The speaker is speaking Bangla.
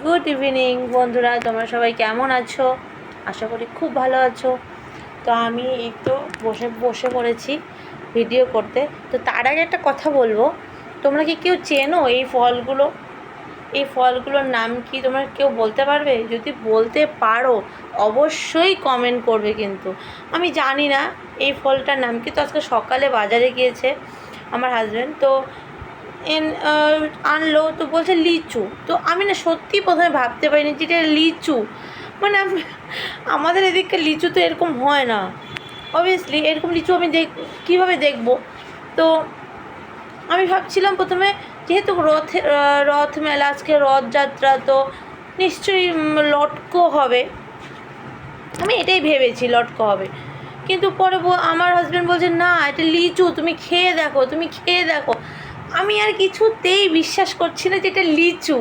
গুড ইভিনিং বন্ধুরা, তোমরা সবাই কেমন আছো? আশা করি খুব ভালো আছো। তো আমি এই তো বসে পড়েছি ভিডিও করতে। তো তার আগে একটা কথা বলবো, তোমরা কি কেউ চেনো এই ফলগুলোর নাম কি তোমরা কেউ বলতে পারবে? যদি বলতে পারো অবশ্যই কমেন্ট করবে। কিন্তু আমি জানি না এই ফলটার নাম কি। তো আজকে সকালে বাজারে গিয়েছে আমার হাজব্যান্ড, তো আনলো, তো বলছে লিচু। তো আমি না সত্যি প্রথমে ভাবতে পারিনি যে এটা লিচু। মানে আমাদের এদিকে লিচু তো এরকম হয় না, অবভিয়াসলি এরকম লিচু আমি কীভাবে দেখবো। তো আমি ভাবছিলাম প্রথমে, যেহেতু রথ মেলা, আজকে রথযাত্রা, তো নিশ্চয়ই লটকো হবে, আমি এটাই ভেবেছি লটকো হবে। কিন্তু পরে আমার হাজব্যান্ড বলছে না এটা লিচু, তুমি খেয়ে দেখো। আমি আর কিছুতেই বিশ্বাস করছি না যে এটা লিচু।